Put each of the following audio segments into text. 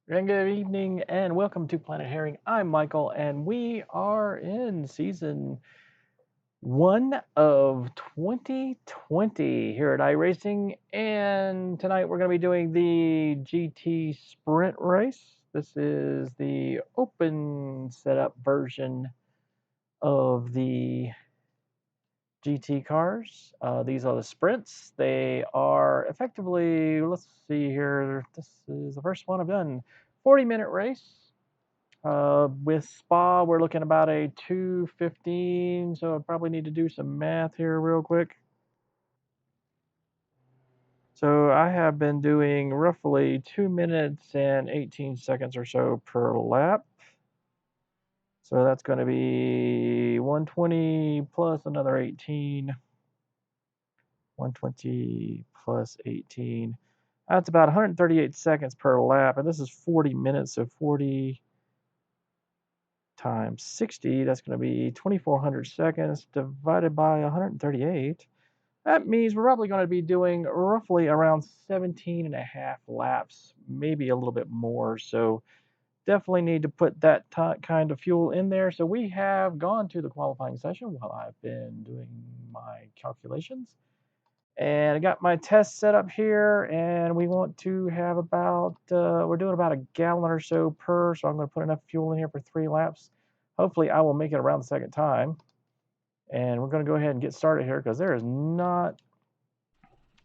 And good evening, and welcome to Planet Herring. I'm Michael, and we are in season one of 2020 here at iRacing. And tonight we're going to be doing the GT Sprint race. This is the open setup version of the GT cars. These are the sprints. They are effectively, let's see here, this is the first one I've done. 40-minute race. With Spa, we're looking about a 2:15, so I probably need to do some math here real quick. So I have been doing roughly 2 minutes and 18 seconds or so per lap. So that's going to be 120 plus another 18. 120 plus 18. That's about 138 seconds per lap, and this is 40 minutes, so 40 times 60, that's going to be 2,400 seconds divided by 138. That means we're probably going to be doing roughly around 17 and a half laps, maybe a little bit more. So definitely need to put that kind of fuel in there. So we have gone to the qualifying session while I've been doing my calculations. And I got my test set up here, and we want to have about, we're doing about a gallon or so per, so I'm going to put enough fuel in here for 3 laps. Hopefully I will make it around the second time. And we're going to go ahead and get started here because there is not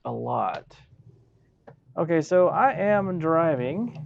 a lot. Okay, so I am driving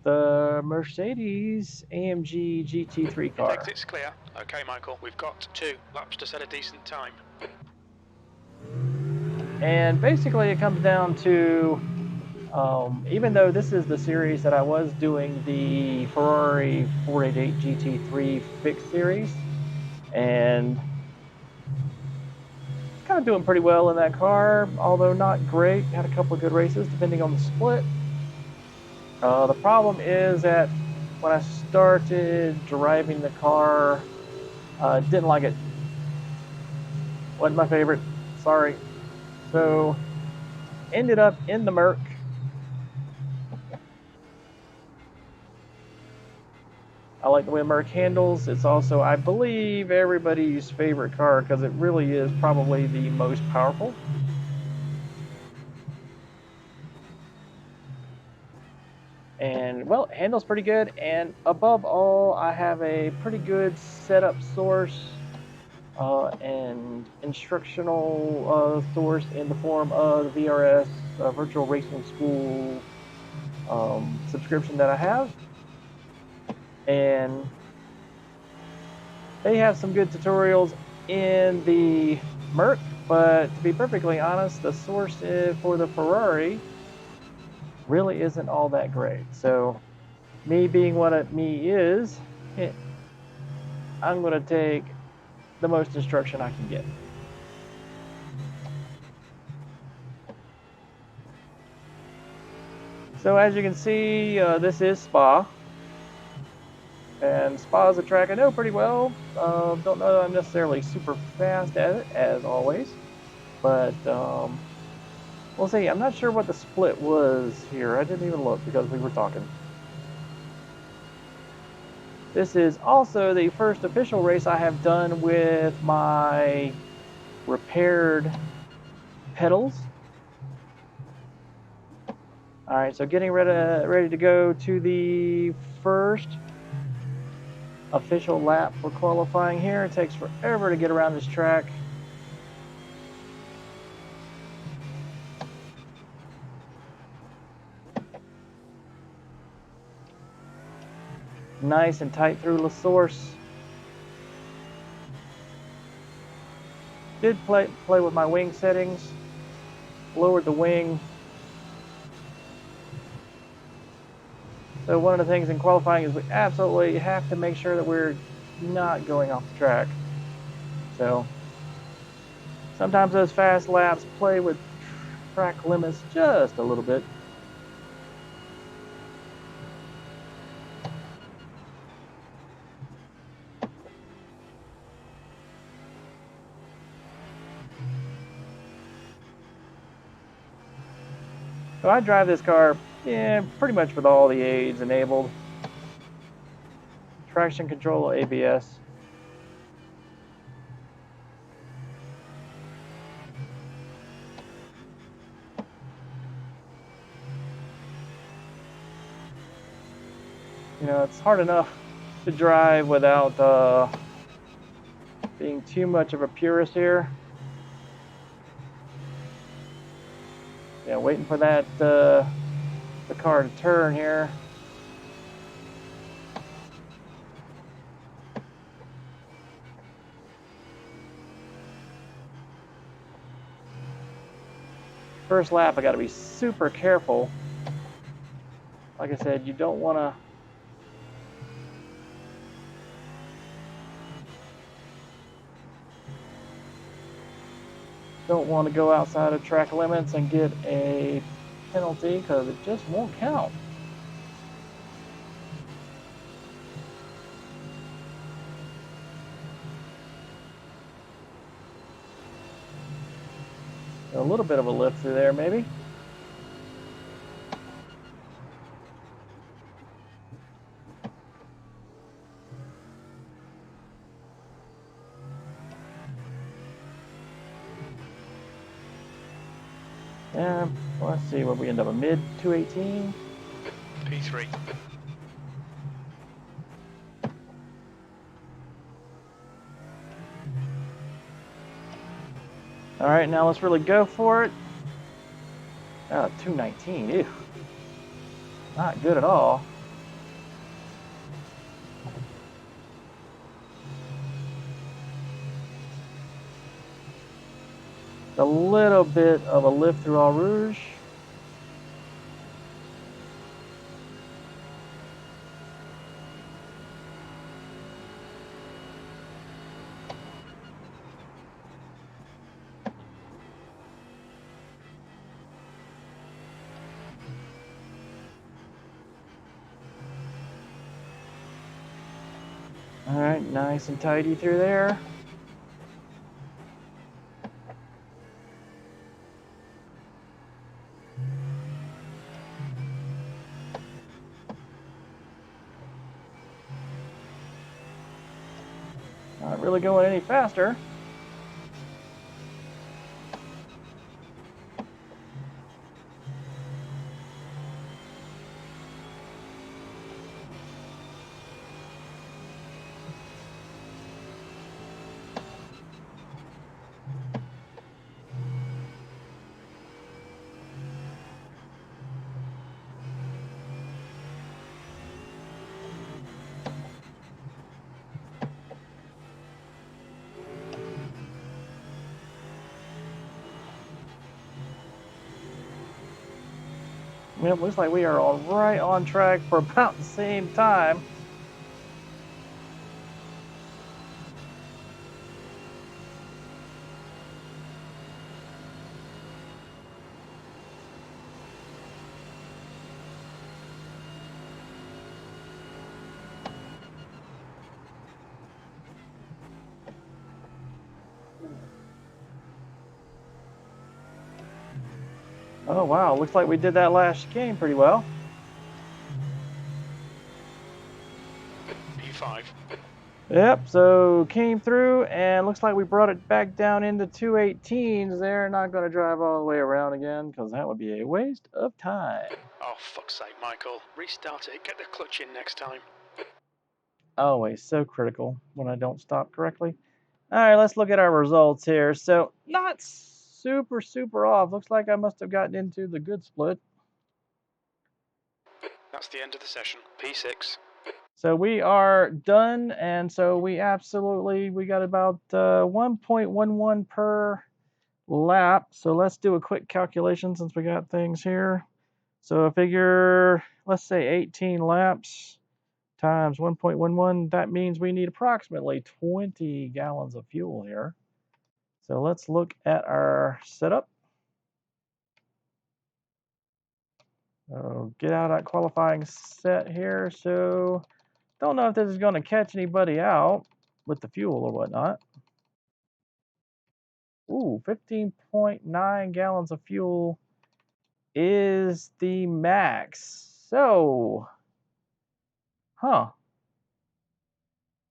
the Mercedes AMG GT3 car. Exit's clear. Okay, Michael, we've got 2 laps to set a decent time. And basically it comes down to, even though this is the series that I was doing the Ferrari 488 GT3 fixed series, and kind of doing pretty well in that car, although not great. Had a couple of good races depending on the split. The problem is that when I started driving the car, didn't like it. Wasn't my favorite. Sorry. So ended up in the Merc. I like the way Merc handles. It's also, I believe, everybody's favorite car because it really is probably the most powerful. And well, it handles pretty good. And above all, I have a pretty good setup source and instructional source in the form of the VRS Virtual Racing School subscription that I have. And they have some good tutorials in the Merc, but to be perfectly honest, the source for the Ferrari really isn't all that great. So me being what me is, I'm going to take the most instruction I can get. So as you can see, this is Spa. And Spa is a track I know pretty well. Don't know that I'm necessarily super fast at it, as always. But we'll see. I'm not sure what the split was here. I didn't even look because we were talking. This is also the first official race I have done with my repaired pedals. All right, so getting ready to go to the first official lap for qualifying here. It takes forever to get around this track. Nice and tight through La Source. Did play with my wing settings. Lowered the wing. So one of the things in qualifying is we absolutely have to make sure that we're not going off the track. So sometimes those fast laps play with track limits just a little bit. So I drive this car Yeah, pretty much with all the aids enabled. Traction control, ABS. You know, it's hard enough to drive without being too much of a purist here. Yeah, waiting for that the car to turn here. First lap, I got to be super careful. Like I said, you don't want to go outside of track limits and get a penalty because it just won't count. A little bit of a lift through there, maybe. Yeah, well, let's see where we end up. A mid 218. P3. All right, now let's really go for it. 219. Ew. Not good at all. A little bit of a lift through Eau Rouge. All right, nice and tidy through there. Not really going any faster. Well, looks like we are all right on track for about the same time. Oh wow, looks like we did that last game pretty well. P5. Yep, so came through and looks like we brought it back down into 218s. They're not going to drive all the way around again because that would be a waste of time. Oh, fuck's sake, Michael. Restart it. Get the clutch in next time. Always so critical when I don't stop correctly. All right, let's look at our results here. So not super off. Looks like I must have gotten into the good split. That's the end of the session. P6. So we are done, and so we got about 1.11 per lap. So let's do a quick calculation since we got things here. So I figure, let's say 18 laps times 1.11. That means we need approximately 20 gallons of fuel here. So let's look at our setup. Get out that qualifying set here. So don't know if this is going to catch anybody out with the fuel or whatnot. Ooh, 15.9 gallons of fuel is the max. So,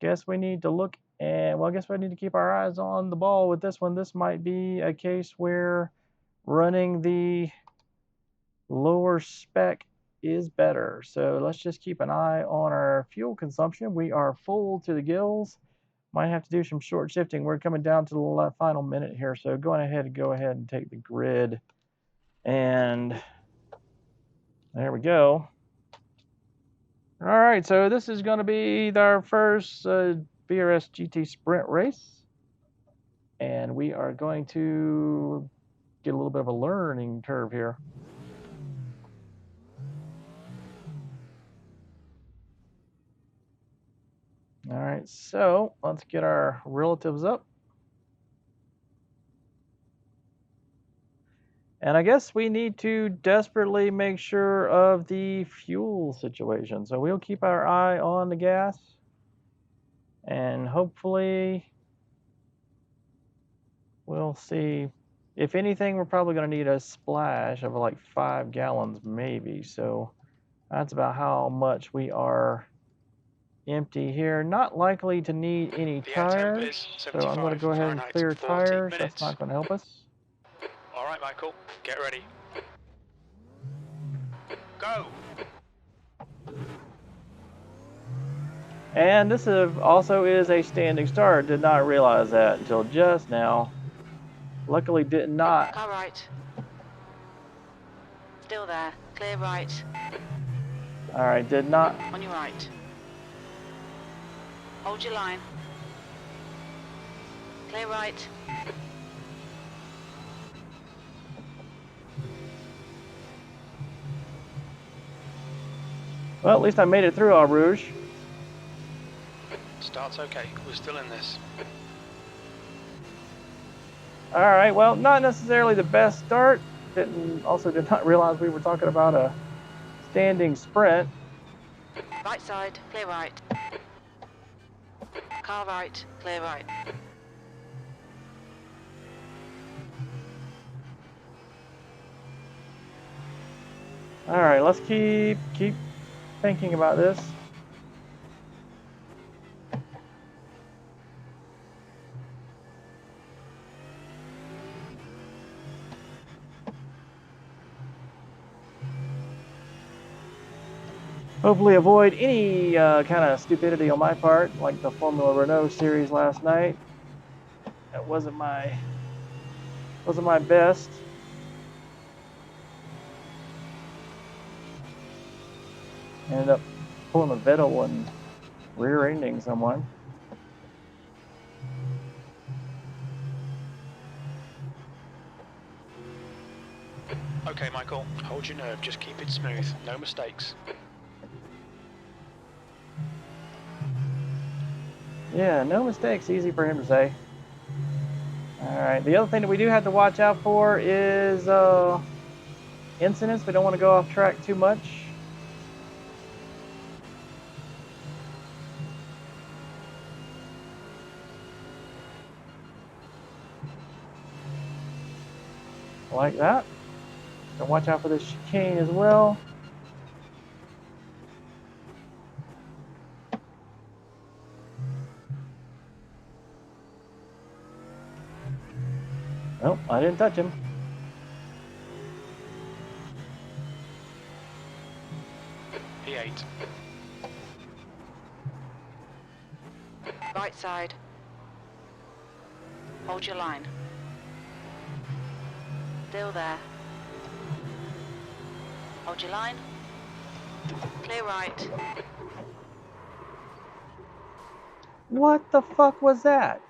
guess we need to look and well, I guess we need to keep our eyes on the ball with this one. This might be a case where running the lower spec is better. So let's just keep an eye on our fuel consumption. We are full to the gills. Might have to do some short shifting. We're coming down to the final minute here. So go ahead and take the grid. And there we go. All right, so this is going to be our first VRS GT sprint race. And we are going to get a little bit of a learning curve here. All right, so let's get our relatives up. And I guess we need to desperately make sure of the fuel situation. So we'll keep our eye on the gas. And hopefully we'll see. If anything, we're probably going to need a splash of like 5 gallons maybe. So that's about how much we are empty here. Not likely to need any tires. So I'm going to go ahead and clear tires. That's not going to help us. All right, Michael, get ready. Go! And this also is a standing start. Did not realize that until just now. Luckily did not. Car right. Still there. Clear right. Alright, did not. On your right. Hold your line. Clear right. Well, at least I made it through Eau Rouge. Start's okay, we're still in this. Alright, well, not necessarily the best start. Also did not realize we were talking about a standing sprint. Right side, clear right. Car right, clear right. Alright, let's keep thinking about this. Hopefully avoid any kind of stupidity on my part, like the Formula Renault series last night. That wasn't my best. Ended up pulling a Vettel and rear-ending someone. Okay, Michael, hold your nerve, just keep it smooth, no mistakes. Yeah, no mistakes, easy for him to say. Alright, the other thing that we do have to watch out for is incidents. We don't want to go off track too much. Like that. So watch out for this chicane as well. Nope, I didn't touch him. P8. Right side. Hold your line. Still there. Hold your line. Clear right. What the fuck was that?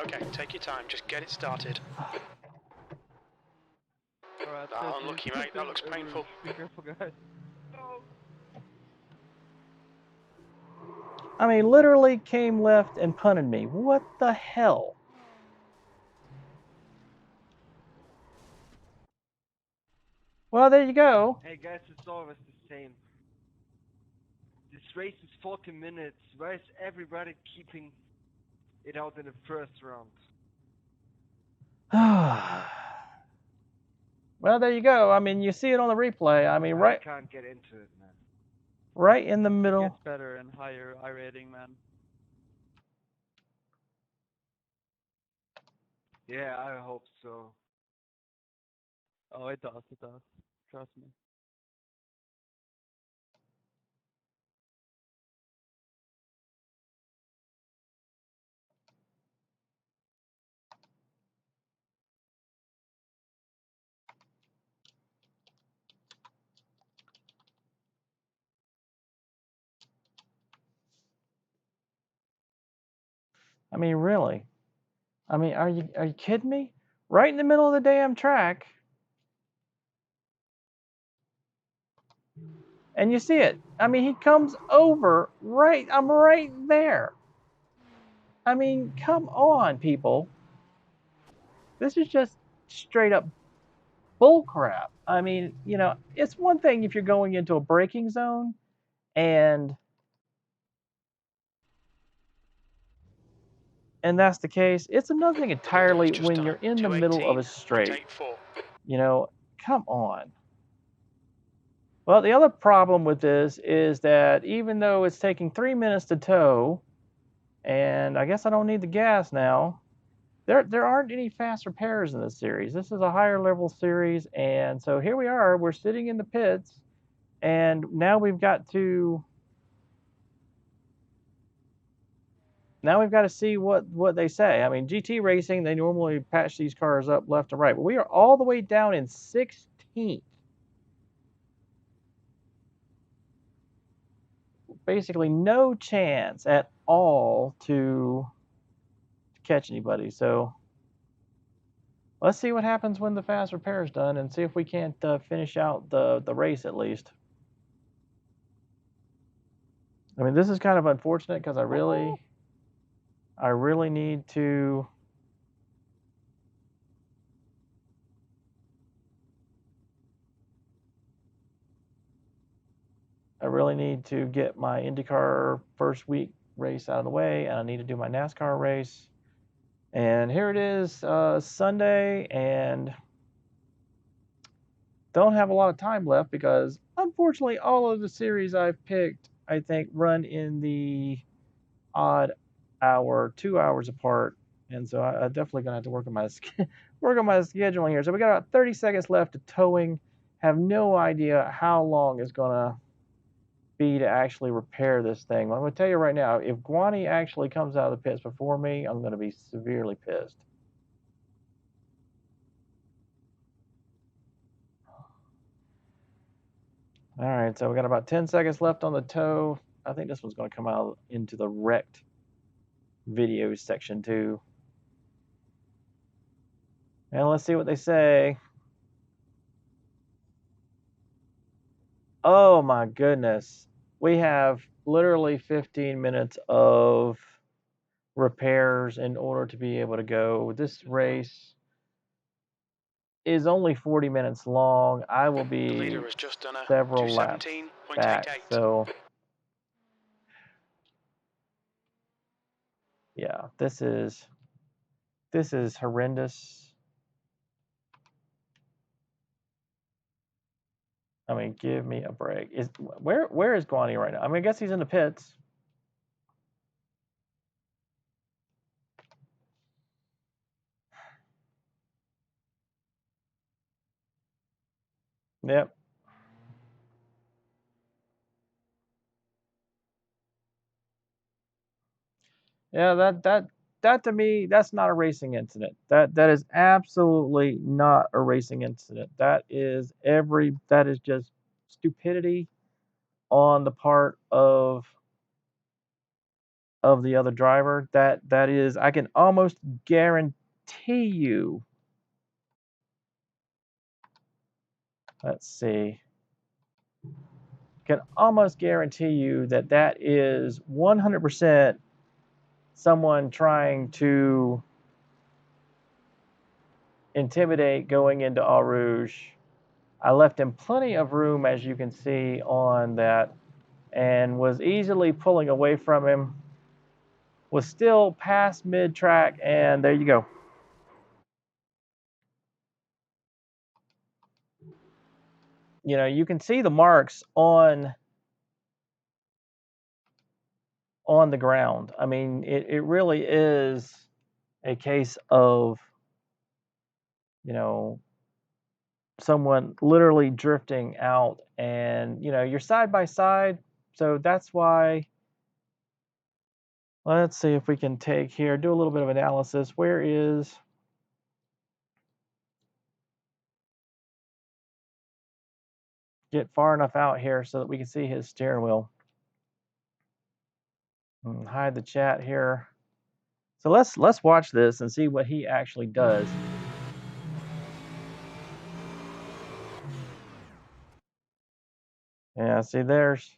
Okay, take your time, just get it started. Alright, Unlucky, mate, that looks painful. Be careful, guys. I mean, literally came left and punted me. What the hell? Well, there you go. Hey guys, it's always the same. This race is 40 minutes. Why is everybody keeping it out in the first round? Well, there you go. I mean, you see it on the replay. I mean, I can't get into it, man. right in the It middle. gets better and higher I-rating, man. Yeah, I hope so. Oh, it does. Trust me. I mean, really? I mean, are you kidding me? Right in the middle of the damn track. And you see it. I mean, he comes over right. I'm right there. I mean, come on, people. This is just straight up bull crap. I mean, you know, it's one thing if you're going into a braking zone and that's the case. It's another thing entirely when you're in the middle of a straight. You know, come on. Well, the other problem with this is that even though it's taking 3 minutes to tow, and I guess I don't need the gas now, there aren't any fast repairs in this series. This is a higher level series, and so here we are. We're sitting in the pits, and now we've got to see what they say. I mean, GT Racing, they normally patch these cars up left and right, but we are all the way down in 16th. Basically no chance at all to catch anybody. So let's see what happens when the fast repair is done and see if we can't finish out the race at least. I mean, this is kind of unfortunate because I really need to get my IndyCar first week race out of the way, and I need to do my NASCAR race. And here it is, Sunday, and don't have a lot of time left because unfortunately all of the series I've picked, I think, run in the odd hour, 2 hours apart, and so I definitely gonna have to work on my scheduling here. So we got about 30 seconds left to towing. Have no idea how long it's gonna be to actually repair this thing. I'm gonna tell you right now, if Guani actually comes out of the pits before me, I'm gonna be severely pissed. All right, so we got about 10 seconds left on the tow. I think this one's going to come out into the wrecked videos section too. And let's see what they say. Oh my goodness. We have literally 15 minutes of repairs in order to be able to go. This race is only 40 minutes long. I will be several laps back. So yeah, this is horrendous. I mean, give me a break. Where is Guani right now? I mean, I guess he's in the pits. Yep. Yeah, that to me, that's not a racing incident. That is absolutely not a racing incident. That is just stupidity on the part of the other driver. That is, I can almost guarantee you. Let's see. Can almost guarantee you that is 100% someone trying to intimidate going into Eau Rouge. I left him plenty of room, as you can see on that, and was easily pulling away from him. Was still past mid-track, and there you go. you know, you can see the marks on the ground. I mean, it really is a case of, you know, someone literally drifting out, and you know, you're side by side, so that's why. Let's see if we can take here, do a little bit of analysis. Where is, get far enough out here so that we can see his steering wheel. Hide the chat here. So let's watch this and see what he actually does. Yeah, see, there's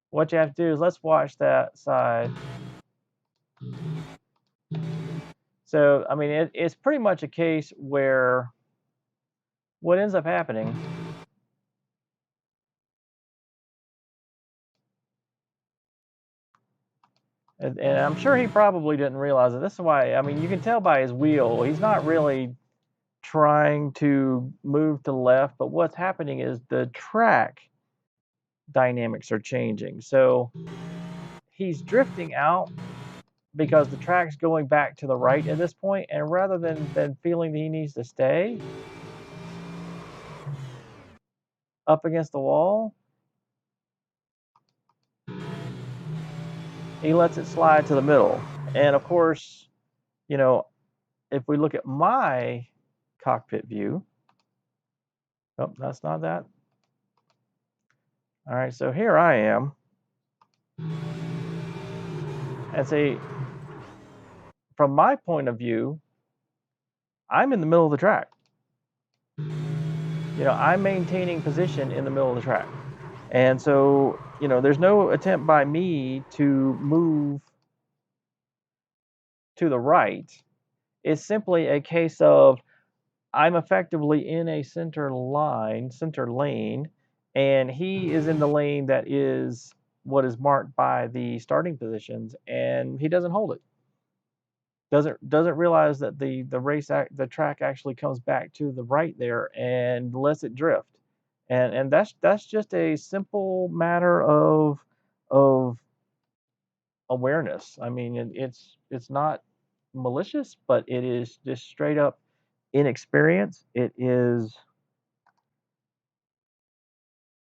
what you have to do is let's watch that side. So I mean, it's pretty much a case where what ends up happening, and I'm sure he probably didn't realize it. This is why, I mean, you can tell by his wheel, he's not really trying to move to the left, but what's happening is the track dynamics are changing. So he's drifting out because the track's going back to the right at this point, and rather than feeling that he needs to stay up against the wall, he lets it slide to the middle. And of course, you know, if we look at my cockpit view, oh, that's not that. All right, so here I am. And see, from my point of view, I'm in the middle of the track. You know, I'm maintaining position in the middle of the track. And so, you know, there's no attempt by me to move to the right. It's simply a case of I'm effectively in a center lane, and he is in the lane that is what is marked by the starting positions, and he doesn't hold it. Doesn't realize that the track actually comes back to the right there and lets it drift. And that's just a simple matter of awareness. I mean, it's not malicious, but it is just straight up inexperience. It is,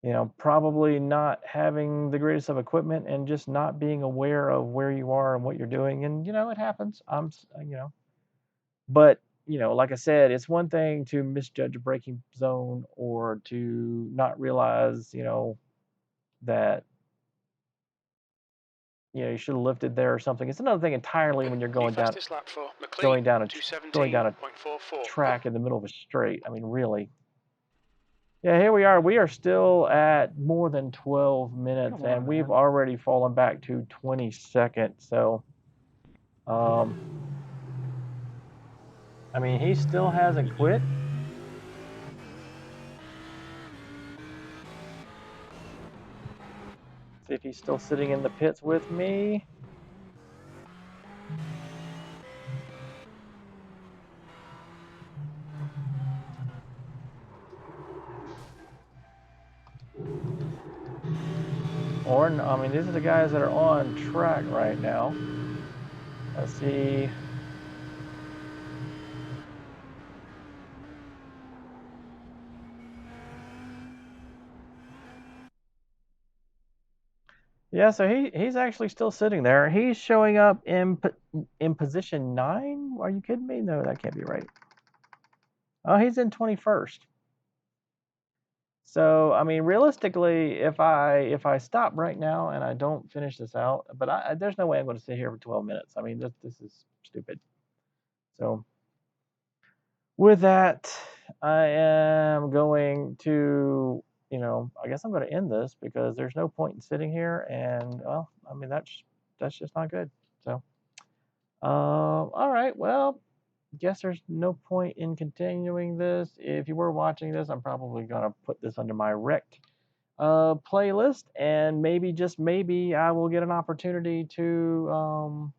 you know, probably not having the greatest of equipment and just not being aware of where you are and what you're doing. And you know, it happens. You know, but you know, like I said, it's one thing to misjudge a braking zone or to not realize, you know, that you know you should have lifted there or something. It's another thing entirely when you're going down lap for going down a 217.44. track in the middle of a straight. I mean, really. Yeah, here we are. We are still at more than 12 minutes, and we've already fallen back to 20 seconds. So, I mean, he still hasn't quit. See if he's still sitting in the pits with me. Or, I mean, these are the guys that are on track right now. Let's see. Yeah, so he's actually still sitting there. He's showing up in position 9. Are you kidding me? No, that can't be right. Oh, he's in 21st. So, I mean, realistically, if I stop right now and I don't finish this out, but there's no way I'm going to sit here for 12 minutes. I mean, this is stupid. So, with that, I am going to, you know, I guess I'm going to end this because there's no point in sitting here, and well, I mean, that's just not good. So, all right, well, guess there's no point in continuing this. If you were watching this, I'm probably going to put this under my wrecked playlist, and maybe, just maybe, I will get an opportunity to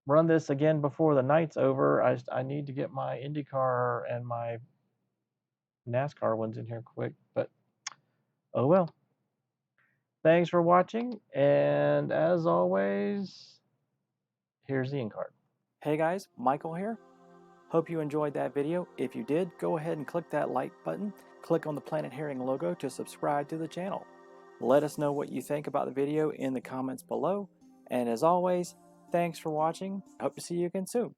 run this again before the night's over. I need to get my IndyCar and my NASCAR ones in here quick, but oh well. Thanks for watching, and as always, here's the end card. Hey guys, Michael here. Hope you enjoyed that video. If you did, go ahead and click that like button. Click on the Planet Herring logo to subscribe to the channel. Let us know what you think about the video in the comments below. And as always, thanks for watching. Hope to see you again soon.